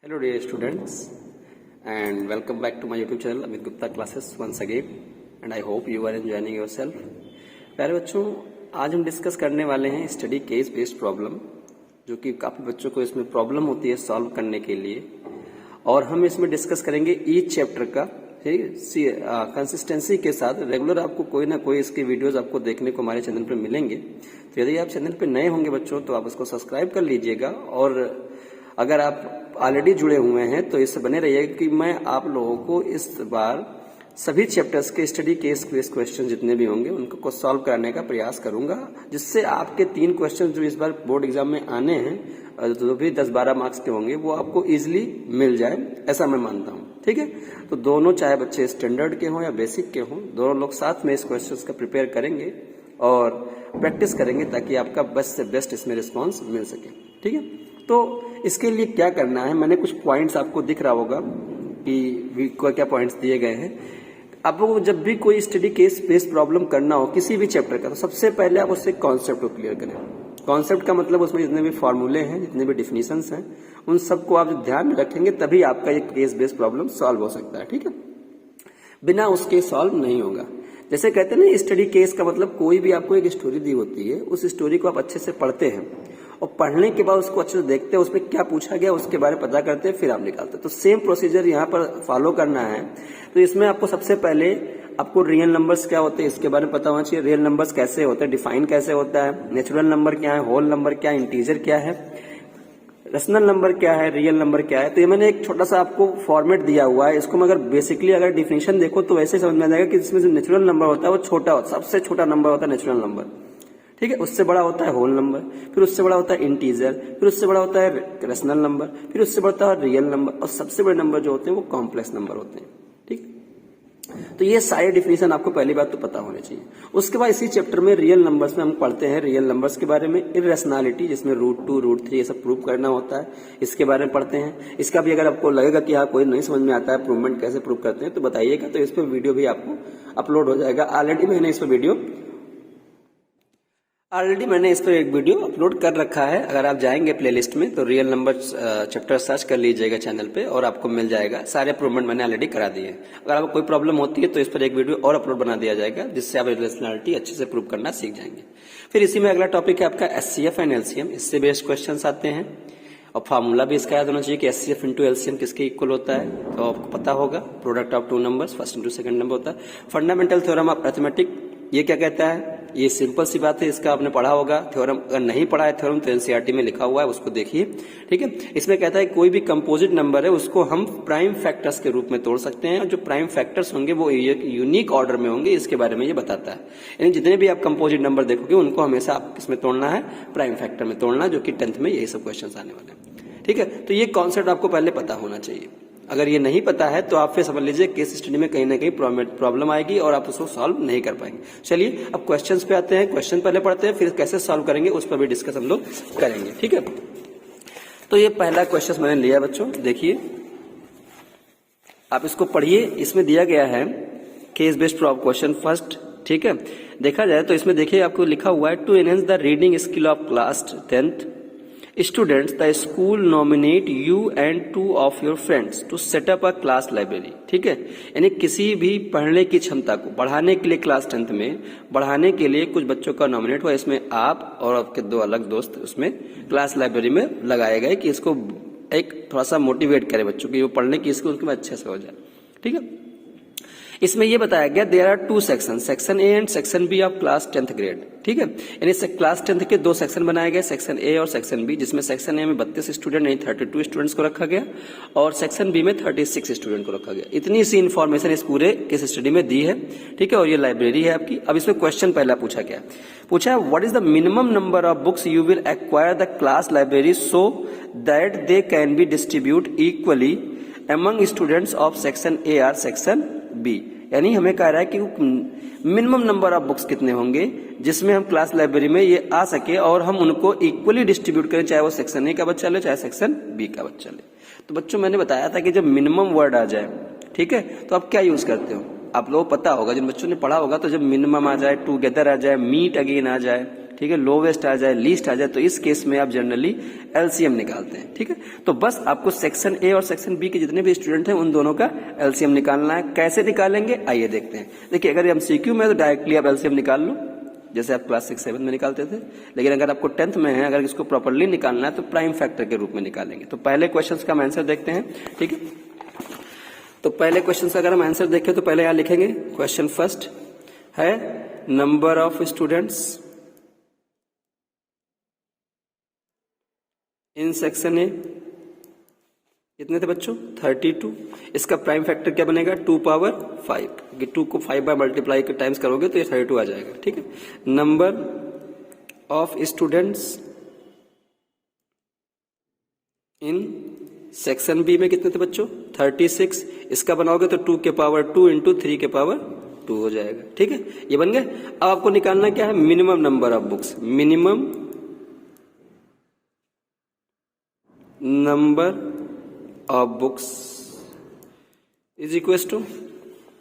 Hello dear students and welcome back to my YouTube channel Amit Gupta classes once again and I hope you are enjoying yourself। प्यारे बच्चों, आज हम discuss करने वाले हैं study case based problem, जो कि काफ़ी बच्चों को इसमें प्रॉब्लम होती है सॉल्व करने के लिए, और हम इसमें डिस्कस करेंगे ईच चैप्टर का कंसिस्टेंसी के साथ। रेगुलर आपको कोई ना कोई इसके वीडियोस आपको देखने को हमारे चैनल पर मिलेंगे। तो यदि आप चैनल पर नए होंगे बच्चों तो आप उसको सब्सक्राइब कर लीजिएगा, और अगर आप ऑलरेडी जुड़े हुए हैं तो इससे बने रहिएगा कि मैं आप लोगों को इस बार सभी चैप्टर्स के स्टडी केस बेस्ड क्वेश्चन जितने भी होंगे उनको सॉल्व कराने का प्रयास करूंगा, जिससे आपके 3 क्वेश्चन जो इस बार बोर्ड एग्जाम में आने हैं जो भी 10-12 मार्क्स के होंगे वो आपको इजीली मिल जाए, ऐसा मैं मानता हूँ। ठीक है, तो दोनों चाहे बच्चे स्टैंडर्ड के हों या बेसिक के हों, दोनों लोग साथ में इस क्वेश्चन का प्रिपेयर करेंगे और प्रैक्टिस करेंगे ताकि आपका बेस्ट से बेस्ट इसमें रिस्पॉन्स मिल सके। ठीक है, तो इसके लिए क्या करना है, मैंने कुछ पॉइंट्स आपको दिख रहा होगा कि क्या पॉइंट्स दिए गए हैं। आपको जब भी कोई स्टडी केस बेस्ड प्रॉब्लम करना हो किसी भी चैप्टर का, तो सबसे पहले आप उससे कॉन्सेप्ट को क्लियर करें। कॉन्सेप्ट का मतलब उसमें जितने भी फॉर्मूले हैं, जितने भी डिफिनीशंस हैं, उन सबको आप ध्यान में रखेंगे तभी आपका ये केस बेस्ड प्रॉब्लम सॉल्व हो सकता है। ठीक है, बिना उसके सॉल्व नहीं होगा। जैसे कहते हैं ना, स्टडी केस का मतलब कोई भी आपको एक स्टोरी दी होती है, उस स्टोरी को आप अच्छे से पढ़ते हैं और पढ़ने के बाद उसको अच्छे से देखते हैं, उसमें क्या पूछा गया उसके बारे में पता करते हैं, फिर आप निकालते हैं। तो सेम प्रोसीजर यहाँ पर फॉलो करना है। तो इसमें आपको सबसे पहले आपको रियल नंबर्स क्या होते हैं इसके बारे में पता होना चाहिए। रियल नंबर्स कैसे होते हैं, डिफाइन कैसे होता है, नेचुरल नंबर क्या है, होल नंबर क्या है, इंटीजर क्या है, रेशनल नंबर क्या है, रियल नंबर क्या है। तो ये मैंने एक छोटा सा आपको फॉर्मेट दिया हुआ है। इसको मगर बेसिकली अगर डिफिनेशन देखो तो वैसे समझ में आ जाएगा कि इसमें जो नेचुरल नंबर होता है वो छोटा होता है, सबसे छोटा नंबर होता है नेचुरल नंबर। ठीक है, उससे बड़ा होता है होल नंबर, फिर उससे बड़ा होता है इंटीजर, फिर उससे बड़ा होता है रेशनल नंबर, फिर उससे बड़ा होता है रियल नंबर, और सबसे बड़े नंबर जो होते हैं वो कॉम्प्लेक्स नंबर होते हैं। ठीक, तो ये सारे डिफिनेशन आपको पहली बात तो पता होने चाहिए। उसके बाद इसी चैप्टर में रियल नंबर्स में हम पढ़ते हैं रियल नंबर्स के बारे में, इररेशनैलिटी जिसमें √2, √3 ये सब प्रूव करना होता है, इसके बारे में पढ़ते हैं। इसका भी अगर आपको लगेगा कि हाँ कोई नहीं समझ में आता है प्रूवमेंट कैसे प्रूव करते हैं तो बताइएगा, तो इस पर वीडियो भी आपको अपलोड हो जाएगा। ऑलरेडी मैंने इस पर एक वीडियो अपलोड कर रखा है। अगर आप जाएंगे प्लेलिस्ट में तो रियल नंबर चैप्टर सर्च कर लीजिएगा चैनल पे और आपको मिल जाएगा। सारे प्रूवमेंट मैंने ऑलरेडी करा दिए हैं। अगर आपको कोई प्रॉब्लम होती है तो इस पर एक वीडियो और अपलोड बना दिया जाएगा, जिससे आप रिलेशनलिटी अच्छे से प्रूव करना सीख जाएंगे। फिर इसी में अगला टॉपिक है आपका SCF एंड LCM। इससे बेस्ड क्वेश्चन आते हैं और फार्मूला भी इसका याद होना चाहिए कि SCF इंटू LCM किसके इक्वल होता है, तो आपको पता होगा। Product of 2 numbers, first into second number होता है। फंडामेंटल थ्योरम ऑफ अरिथमेटिक, ये क्या कहता है, ये सिंपल सी बात है, इसका आपने पढ़ा होगा। थ्योरम अगर नहीं पढ़ा है थ्योरम तो NCERT में लिखा हुआ है, उसको देखिए। ठीक है, इसमें कहता है कोई भी कंपोजिट नंबर है उसको हम प्राइम फैक्टर्स के रूप में तोड़ सकते हैं, और जो प्राइम फैक्टर्स होंगे वो यूनिक ऑर्डर में होंगे, इसके बारे में ये बताता है। यानी जितने भी आप कंपोजिट नंबर देखोगे उनको हमेशा आप किसमें तोड़ना है, प्राइम फैक्टर में तोड़ना, जो कि 10th में यही सब क्वेश्चन आने वाले हैं। ठीक है, तो ये कॉन्सेप्ट आपको पहले पता होना चाहिए। अगर ये नहीं पता है तो आप फिर समझ लीजिए केस स्टडी में कहीं ना कहीं प्रॉब्लम आएगी और आप उसको सॉल्व नहीं कर पाएंगे। चलिए अब क्वेश्चंस पे आते हैं। क्वेश्चन पहले पढ़ते हैं, फिर कैसे सॉल्व करेंगे उस पर भी डिस्कस हम लोग करेंगे। ठीक है, तो ये पहला क्वेश्चन मैंने लिया बच्चों, देखिए आप इसको पढ़िए। इसमें दिया गया है केस बेस्ड क्वेश्चन फर्स्ट। ठीक है, देखा जाए तो इसमें देखिए आपको लिखा हुआ है to enhance the reading skill of class 10th students the school nominate you and 2 of your friends to set up a class library. ठीक है, यानी किसी भी पढ़ने की क्षमता को बढ़ाने के लिए क्लास 10th में बढ़ाने के लिए कुछ बच्चों का नॉमिनेट हुआ, इसमें आप और आपके 2 अलग दोस्त उसमें क्लास लाइब्रेरी में लगाए गए कि इसको एक थोड़ा सा मोटिवेट करे बच्चों की वो पढ़ने की स्किल उनके में अच्छे से हो जाए। ठीक है, इसमें यह बताया गया there are 2 section, section A and section B of class 10th grade. ठीक है, यानी क्लास 10th के 2 सेक्शन बनाए गए, सेक्शन ए और सेक्शन बी, जिसमें सेक्शन ए में 32 स्टूडेंट यानी 32 स्टूडेंट्स को रखा गया और सेक्शन बी में 36 स्टूडेंट को रखा गया। इतनी सी इन्फॉर्मेशन इस पूरे केस स्टडी में दी है। ठीक है, और ये लाइब्रेरी है आपकी। अब इसमें क्वेश्चन पहला पूछा गया, पूछा what is the minimum number of books you will acquire the class library so that they can be distribute equally among students of section A और सेक्शन बी। यानी हमें कह रहा है कि मिनिमम नंबर ऑफ बुक्स कितने होंगे जिसमें हम क्लास लाइब्रेरी में ये आ सके और हम उनको इक्वली डिस्ट्रीब्यूट करें, चाहे वो सेक्शन ए का बच्चा ले चाहे सेक्शन बी का बच्चा ले। तो बच्चों मैंने बताया था कि जब मिनिमम वर्ड आ जाए, ठीक है, तो आप क्या यूज करते हो, आप लोगों को पता होगा, जिन बच्चों ने पढ़ा होगा, तो जब मिनिमम आ जाए, टुगेदर आ जाए, मीट अगेन आ जाए, ठीक है, लोवेस्ट आ जाए, लीस्ट आ जाए, तो इस केस में आप जनरली एलसीएम निकालते हैं। ठीक है, तो बस आपको सेक्शन ए और सेक्शन बी के जितने भी स्टूडेंट हैं उन दोनों का एलसीएम निकालना है। कैसे निकालेंगे आइए देखते हैं। देखिए अगर एमसीक्यू में तो डायरेक्टली आप एलसीएम निकाल लो, जैसे आप क्लास 6-7 में निकालते थे, लेकिन अगर आपको 10th में है, अगर इसको प्रॉपर्ली निकालना है तो प्राइम फैक्टर के रूप में निकालेंगे। तो पहले क्वेश्चन का हम आंसर देखते हैं। ठीक है, तो पहले क्वेश्चन का अगर हम आंसर देखें तो पहले यहां लिखेंगे, क्वेश्चन फर्स्ट है number of students in section A, कितने थे बच्चों 32। इसका प्राइम फैक्टर क्या बनेगा 2 पावर 5, क्योंकि 2 को 5 बाय मल्टीप्लाई के टाइम्स करोगे तो ये 32 आ जाएगा। ठीक है, number of students in section B में कितने थे बच्चों 36। इसका बनाओगे तो 2 के पावर 2 इंटू 3 के पावर 2 हो जाएगा। ठीक है, ये बन गए। अब आपको निकालना क्या है, minimum number of books. Minimum number of books is equal to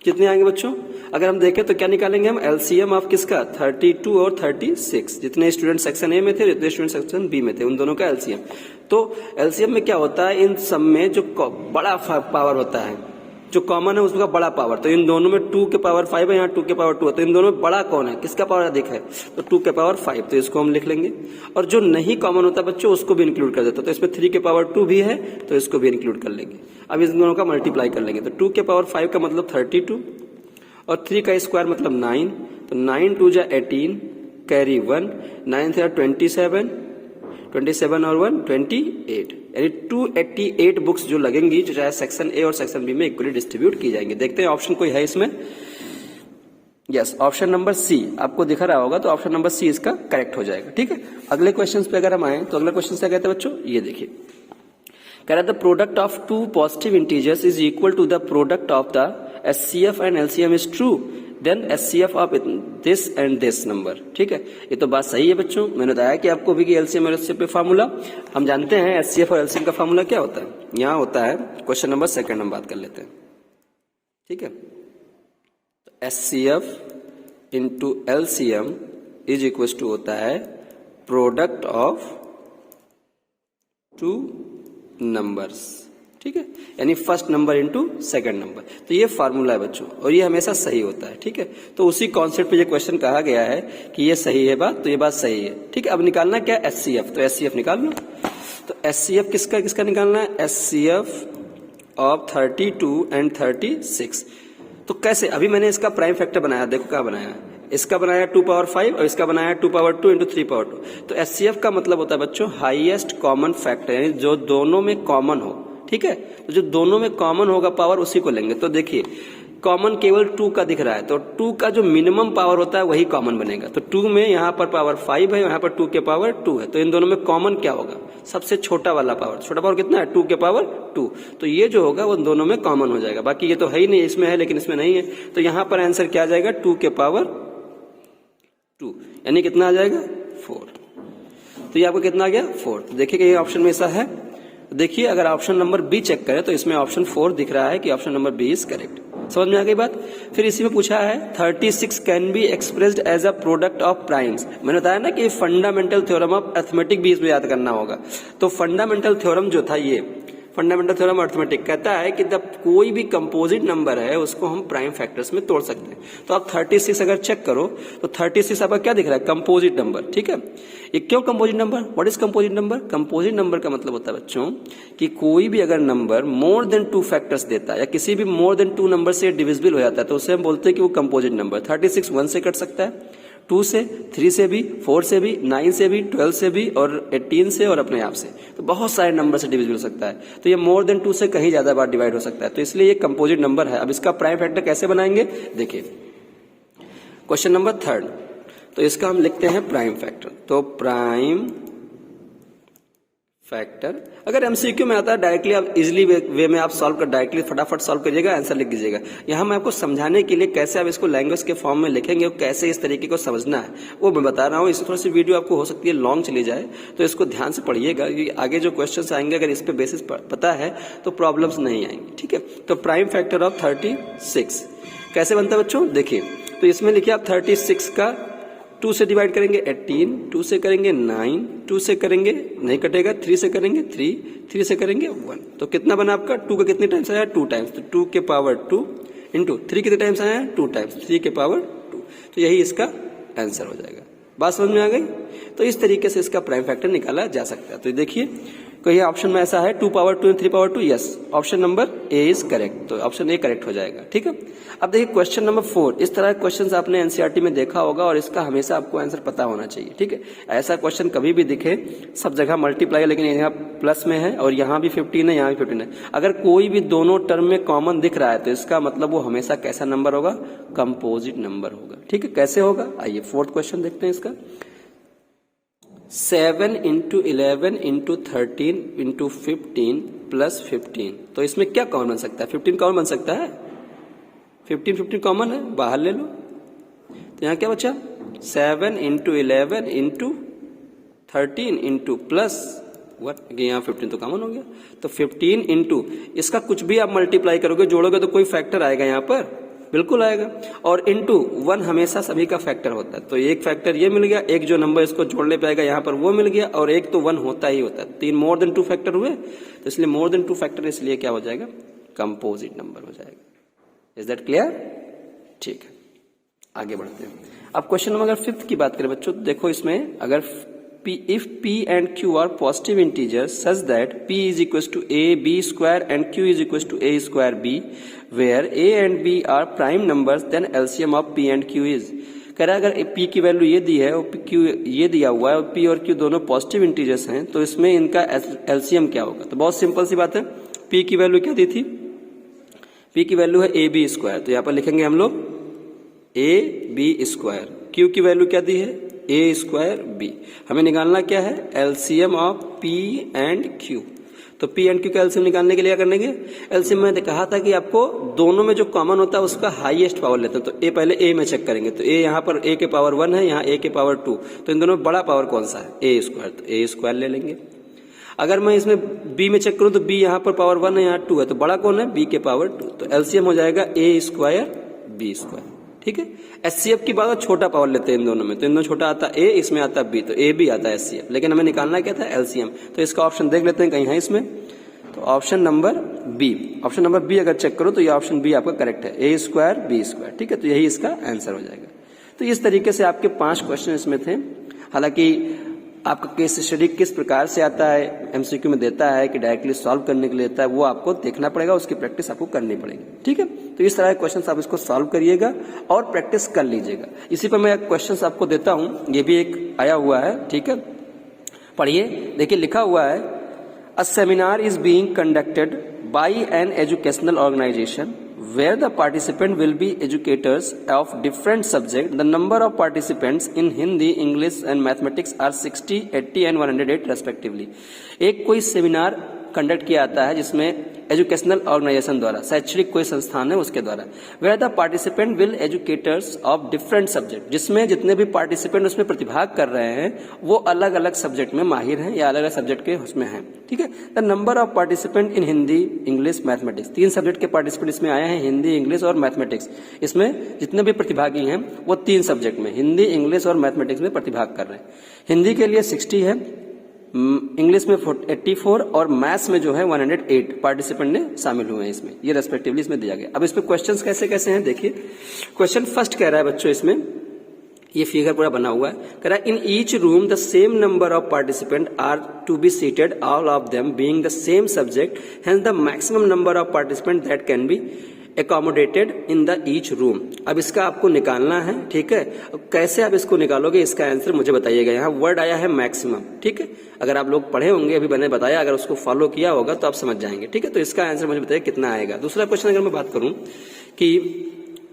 कितने आएंगे बच्चों, अगर हम देखें तो क्या निकालेंगे हम, एलसीएम ऑफ किसका 32 और 36, जितने स्टूडेंट सेक्शन ए में थे जितने स्टूडेंट सेक्शन बी में थे उन दोनों का एलसीएम। तो एलसीएम में क्या होता है, इन सब में जो बड़ा पावर होता है, जो कॉमन है उसका बड़ा पावर, तो इन दोनों में 2 के पावर 5 है, यहाँ 2 के पावर 2 है, तो इन दोनों में बड़ा कौन है, किसका पावर अधिक है, तो 2 के पावर 5, तो इसको हम लिख लेंगे। और जो नहीं कॉमन होता बच्चों उसको भी इंक्लूड कर देता, तो इसमें 3 के पावर 2 भी है तो इसको भी इंक्लूड कर लेंगे। अब इन दोनों का मल्टीप्लाई कर लेंगे, तो 2 के पावर 5 का मतलब 32 और 3 का स्क्वायर मतलब 9, तो 9 2 जा 18 कैरी 1, 9 से 27 और 1 28, यानी 288 बुक्स जो लगेंगी, जो चाहे सेक्शन ए और सेक्शन बी में इक्वली डिस्ट्रीब्यूट की जाएंगे। देखते हैं ऑप्शन कोई है इसमें। यस, ऑप्शन नंबर सी आपको दिख रहा होगा, तो ऑप्शन नंबर सी इसका करेक्ट हो जाएगा। ठीक है, अगले क्वेश्चन पे अगर हम आए तो अगला क्वेश्चन क्या कहते हैं बच्चों, ये देखिए, कह रहा है the product of 2 positive integers is equal to the product of the HCF and LCM is true, then HCF of this and this number. ठीक है, ये तो बात सही है बच्चों, मैंने बताया कि आपको भी कि एलसीएम और एचसीएफ पे फार्मूला हम जानते हैं। एचसीएफ और एलसीएम का फार्मूला क्या होता है, यहाँ होता है, क्वेश्चन नंबर 2 हम बात कर लेते हैं। ठीक है, तो HCF into LCM is equal to होता है प्रोडक्ट ऑफ 2 नंबर्स। ठीक है, यानी first number into second number, तो ये फार्मूला है बच्चों, और ये हमेशा सही होता है। ठीक है, तो उसी कॉन्सेप्ट पे ये क्वेश्चन कहा गया है कि ये सही है बात, तो ये बात सही है। ठीक है, अब निकालना क्या है एचसीएफ, तो एचसीएफ निकाल लो। तो एचसीएफ किसका निकालना है, एचसीएफ ऑफ 32 एंड 36। तो कैसे, अभी मैंने इसका प्राइम फैक्टर बनाया, देखो क्या बनाया, इसका बनाया 2 पावर 5 और इसका बनाया 2 पावर 2 इंटू 3 पावर 2। तो एचसीएफ का मतलब होता है बच्चों हाईएस्ट कॉमन फैक्टर, यानी जो दोनों में कॉमन हो। ठीक है, तो जो दोनों में कॉमन होगा पावर उसी को लेंगे। तो देखिए कॉमन केवल 2 का दिख रहा है, तो 2 का जो मिनिमम पावर होता है वही कॉमन बनेगा। तो 2 में यहाँ पर पावर 5 है, यहाँ पर 2 के पावर 2 है, तो इन दोनों में कॉमन क्या होगा, सबसे छोटा वाला पावर। छोटा पावर कितना है 2 के पावर 2, तो ये जो होगा वो दोनों में कॉमन हो जाएगा। बाकी ये तो है ही नहीं, इसमें है लेकिन इसमें नहीं है, तो यहाँ पर आंसर क्या आ जाएगा 2 के पावर 2, यानी कितना आ जाएगा 4। तो ये आपको कितना आ गया 4। तो देखिए कि ये ऑप्शन में ऐसा है। देखिए अगर ऑप्शन नंबर बी चेक करें तो इसमें ऑप्शन 4 दिख रहा है कि option number B is correct. समझ में आ गई बात। फिर इसी में पूछा है 36 can be expressed as a product of primes. मैंने बताया ना कि फंडामेंटल थ्योरम ऑफ अरिथमेटिक भी इसमें याद करना होगा। तो फंडामेंटल थ्योरम जो था, ये फंडामेंटल थ्योरम अरिथमेटिक कहता है कि जब कोई भी कंपोजिट नंबर है उसको हम प्राइम फैक्टर्स में तोड़ सकते हैं। तो आप 36 अगर चेक करो तो 36 आपका क्या दिख रहा है, कंपोजिट नंबर। ठीक है, ये क्यों composite number, what is composite number? Composite number का मतलब होता है बच्चों कि कोई भी अगर नंबर मोर देन 2 फैक्टर्स देता है या किसी भी मोर देन 2 नंबर से डिविजिबल हो जाता है तो उसे हम बोलते हैं कि वो कंपोजिट नंबर। 36 1 से कट सकता है, 2 से, 3 से भी, 4 से भी, 9 से भी, 12 से भी और 18 से और अपने आप से। तो बहुत सारे नंबर से डिविजिबल हो सकता है। तो ये मोर देन 2 से कहीं ज्यादा बार डिवाइड हो सकता है, तो इसलिए ये कंपोजिट नंबर है। अब इसका प्राइम फैक्टर कैसे बनाएंगे, देखिए क्वेश्चन नंबर 3। तो इसका हम लिखते हैं प्राइम फैक्टर। तो प्राइम फैक्टर अगर एमसीक्यू में आता है डायरेक्टली आप इजीली वे में आप सॉल्व कर डायरेक्टली फटाफट सॉल्व करिएगा, आंसर लिख दीजिएगा। यहाँ मैं आपको समझाने के लिए कैसे आप इसको लैंग्वेज के फॉर्म में लिखेंगे और कैसे इस तरीके को समझना है वो मैं बता रहा हूँ। इससे थोड़ी सी वीडियो आपको हो सकती है लॉन्ग चली जाए, तो इसको ध्यान से पढ़िएगा क्योंकि आगे जो क्वेश्चन आएंगे अगर इस पे बेसिस पता है तो प्रॉब्लम्स नहीं आएंगी। ठीक है, तो प्राइम फैक्टर ऑफ 36 कैसे बनता है बच्चों, देखिए तो इसमें लिखिए आप 36 का 2 से डिवाइड करेंगे 18, 2 से करेंगे 9, 2 से करेंगे नहीं कटेगा, 3 से करेंगे 3, 3 से करेंगे 1। तो कितना बना आपका? 2 का कितने टाइम्स आया? 2 टाइम्स। तो 2 के पावर 2 इंटू 3 कितने टाइम्स आया? 2 टाइम्स, 3 के पावर 2। तो यही इसका आंसर हो जाएगा। बात समझ में आ गई? तो इस तरीके से इसका प्राइम फैक्टर निकाला जा सकता है। तो देखिए कोई ऑप्शन में ऐसा है 2 power 2 3 power 2, yes, option number A is correct. तो ऑप्शन ए करेक्ट हो जाएगा। ठीक है। अब देखिए क्वेश्चन नंबर 4, इस तरह के क्वेश्चंस आपने एनसीईआरटी में देखा होगा और इसका हमेशा आपको आंसर पता होना चाहिए। ठीक है। ऐसा क्वेश्चन कभी भी दिखे, सब जगह मल्टीप्लाई, लेकिन यहाँ प्लस में है और यहाँ भी 15 है, यहाँ भी 15 है। अगर कोई भी दोनों टर्म में कॉमन दिख रहा है तो इसका मतलब वो हमेशा कैसा नंबर होगा? कंपोजिट नंबर होगा। ठीक है। कैसे होगा? आइए 4th क्वेश्चन देखते हैं इसका। 7 इंटू 11 इंटू 13 इंटू 15 प्लस 15, तो इसमें क्या कॉमन बन सकता है? 15 कॉमन बन सकता है? 15 कॉमन है, बाहर ले लो। तो यहाँ क्या बचा? 7 इंटू 11 इंटू 13 इंटू प्लस 1, यहाँ 15 तो कॉमन हो गया। तो 15 इंटू इसका कुछ भी आप मल्टीप्लाई करोगे, जोड़ोगे तो कोई फैक्टर आएगा यहाँ पर, बिल्कुल आएगा। और इंटू 1 हमेशा सभी का फैक्टर होता है। तो एक फैक्टर ये मिल गया, एक जो नंबर इसको जोड़ने पे आएगा यहाँ पर वो मिल गया, और एक तो 1 होता ही होता है। 3 मोर देन 2 फैक्टर हुए, तो इसलिए मोर देन 2 फैक्टर, इसलिए क्या हो जाएगा? कंपोजिट नंबर हो जाएगा। Is that clear? ठीक है, आगे बढ़ते हैं। अब क्वेश्चन नंबर 5 की बात करें बच्चों, देखो इसमें अगर if P and Q are positive integers such that P is equals to A B square and Q is equals to A square B, where A and B are prime numbers, then LCM of P and Q is। कह रहा है अगर P की value ये दी है और Q ये दिया हुआ है और P और Q दोनों पॉजिटिव इंटीजर्स हैं, तो इसमें इनका LCM क्या होगा? तो बहुत सिंपल सी बात है। P की वैल्यू क्या दी थी? P की वैल्यू है AB स्क्वायर, तो यहाँ पर लिखेंगे हम लोग AB स्क्वायर। Q की वैल्यू क्या दी है? A square B। हमें निकालना क्या है? LCM of P and Q। तो P एंड Q का एलसीएम निकालने के लिए क्या करने? एलसीएम मैंने कहा था कि आपको दोनों में जो कॉमन होता है उसका हाईएस्ट पावर लेते हैं। तो A पहले A में चेक करेंगे, तो A यहाँ पर A के पावर 1 है, यहाँ A के पावर 2, तो इन दोनों में बड़ा पावर कौन सा है? A स्क्वायर, तो A स्क्वायर ले लेंगे। अगर मैं इसमें B में चेक करूँ तो B यहाँ पर पावर 1 है, यहाँ 2 है, तो बड़ा कौन है? B के पावर 2, तो एलसीएम हो जाएगा A स्क्वायर B स्क्वायर। ठीक है। एचसीएफ की बात छोटा पावर लेते हैं इन दोनों में, तो इन दोनों छोटा आता है ए, इसमें आता है बी, तो ए भी आता है एचसीएफ, लेकिन हमें निकालना क्या था? एलसीएम। तो इसका ऑप्शन देख लेते हैं कहीं है इसमें, तो option number B. Option number B अगर चेक करो तो ये ऑप्शन बी आपका करेक्ट है, ए स्क्वायर बी स्क्वायर। ठीक है, तो यही इसका आंसर हो जाएगा। तो इस तरीके से आपके 5 क्वेश्चन इसमें थे। हालांकि आपका केस स्टडी किस प्रकार से आता है, एमसीक्यू में देता है कि डायरेक्टली सॉल्व करने के लिए देता है, वो आपको देखना पड़ेगा, उसकी प्रैक्टिस आपको करनी पड़ेगी। ठीक है, तो इस तरह के क्वेश्चंस आप इसको सॉल्व करिएगा और प्रैक्टिस कर लीजिएगा। इसी पर मैं क्वेश्चंस आपको देता हूं, ये भी एक आया हुआ है। ठीक है, पढ़िए, देखिए लिखा हुआ है, a seminar is being conducted by an educational organization where the participant will be educators of different subjects. The number of participants in Hindi, English and Mathematics are 60, 80 and 108 respectively. एक कोई सेमिनार कंडक्ट किया जाता है जिसमें educational organisation द्वारा, शैक्षणिक कोई संस्थान है उसके द्वारा, where the participant will educators of different subject, जिसमें जितने भी पार्टिसिपेंट उसमें प्रतिभाग कर रहे हैं वो अलग अलग सब्जेक्ट में माहिर हैं या अलग अलग सब्जेक्ट के उसमें हैं। ठीक है, the number of participant in Hindi, English, mathematics, 3 subject के पार्टिसिपेंट इसमें आए हैं, हिंदी, इंग्लिश और मैथमेटिक्स। इसमें जितने भी प्रतिभागी हैं वो 3 सब्जेक्ट में, हिंदी, इंग्लिश और मैथमेटिक्स में प्रतिभाग कर रहे हैं। हिंदी के लिए 60 है, इंग्लिश में 84 और मैथ्स में जो है 108 पार्टिसिपेंट ने शामिल हुए हैं इसमें, ये रेस्पेक्टिवली इसमें दिया गया। अब इसमें क्वेश्चंस कैसे कैसे हैं देखिए। क्वेश्चन फर्स्ट कह रहा है बच्चों, इसमें ये फिगर पूरा बना हुआ है, कह रहा है in each room the same number of participant are to be seated, all of them being the same subject, hence the maximum number of participant that can be accommodated in the each room। अब इसका आपको निकालना है। ठीक है, कैसे आप इसको निकालोगे इसका आंसर मुझे बताइएगा। यहाँ वर्ड आया है मैक्सिमम। ठीक है, अगर आप लोग पढ़े होंगे, अभी मैंने बताया, अगर उसको फॉलो किया होगा तो आप समझ जाएंगे। ठीक है, तो इसका आंसर मुझे बताइए कितना आएगा। दूसरा क्वेश्चन अगर मैं बात करूं कि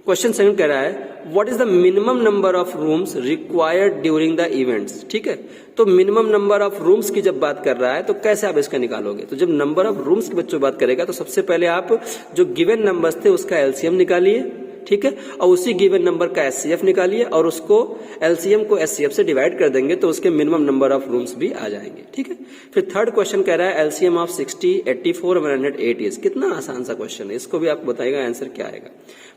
क्वेश्चन सेकंड कह रहा है what is the minimum number of rooms required during the events. ठीक है, तो मिनिमम नंबर ऑफ रूम्स की जब बात कर रहा है तो कैसे आप इसका निकालोगे। तो जब नंबर ऑफ रूम्स की बच्चों बात करेगा तो सबसे पहले आप जो गिवन नंबर्स थे उसका एलसीएम निकालिए। ठीक है, और उसी गिवन नंबर का एचसीएफ निकालिए और उसको एलसीएम को एचसीएफ से डिवाइड कर देंगे तो उसके मिनिमम नंबर ऑफ रूम्स भी आ जाएंगे। ठीक है, फिर थर्ड क्वेश्चन कह रहा है एलसीएम ऑफ 60, 84, 108 इज। कितना आसान सा क्वेश्चन है, इसको भी आपको बताएगा आंसर क्या आएगा।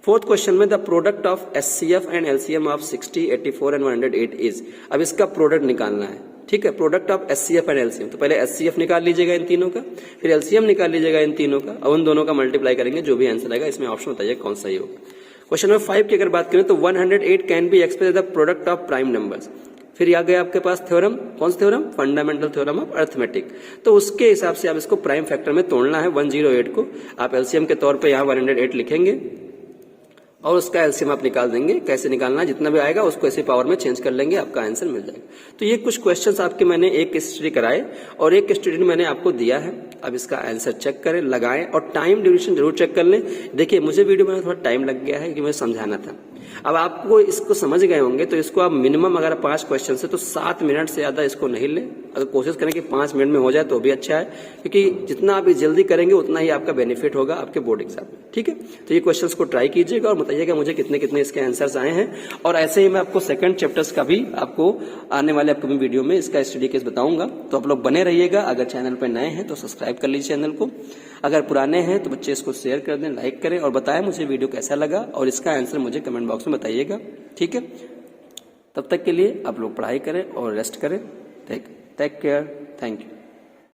फोर्थ क्वेश्चन में the product of HCF and LCM of 60, 84 and 108 is. अब इसका प्रोडक्ट निकालना है। ठीक है, product of HCF and LCM, तो पहले एचसीएफ निकाल लीजिएगा इन तीनों का, फिर एलसीएम निकाल लीजिएगा इन तीनों का, और उन दोनों का मल्टीप्लाई करेंगे, जो भी आंसर आएगा इसमें ऑप्शन बताइए कौन सही होगा। क्वेश्चन नंबर 5 की अगर बात करें तो 108 can be express the product of prime numbers. फिर आ गया आपके पास थ्योरम, कौन सा theorem, fundamental theorem of arithmetic. तो उसके हिसाब से आप इसको प्राइम फैक्टर में तोड़ना है। 108 को आप एलसीएम के तौर पे यहाँ 108 लिखेंगे और उसका एलसीएम आप निकाल देंगे। कैसे निकालना है, जितना भी आएगा उसको ऐसे पावर में चेंज कर लेंगे, आपका आंसर मिल जाएगा। तो ये कुछ क्वेश्चंस आपके मैंने एक स्टडी कराए और एक स्टूडेंट मैंने आपको दिया है। अब इसका आंसर चेक करें, लगाएं और टाइम ड्यूरेशन जरूर चेक कर लें। देखिए मुझे वीडियो बनाने थोड़ा टाइम लग गया है कि मुझे समझाना था। अब आपको इसको समझ गए होंगे तो इसको आप मिनिमम अगर 5 क्वेश्चन से तो 7 मिनट से ज्यादा इसको नहीं लें। अगर कोशिश करें कि 5 मिनट में हो जाए तो भी अच्छा है, क्योंकि जितना आप जल्दी करेंगे उतना ही आपका बेनिफिट होगा आपके बोर्ड एग्जाम में। ठीक है, तो ये क्वेश्चंस को ट्राई कीजिएगा और बताइएगा मुझे कितने कितने इसके आंसर्स आए हैं। और ऐसे ही मैं आपको सेकंड चैप्टर्स का भी आपको आने वाले अपकमिंग वीडियो में इसका स्टडी केस बताऊंगा। तो आप लोग बने रहिएगा। अगर चैनल पर नए हैं तो सब्सक्राइब कर लीजिए चैनल को, अगर पुराने हैं तो बच्चे इसको शेयर कर दें, लाइक करें और बताएं मुझे वीडियो कैसा लगा और इसका आंसर मुझे कमेंट बॉक्स में बताइएगा। ठीक है, तब तक के लिए आप लोग पढ़ाई करें और रेस्ट करें। Take care, thank you.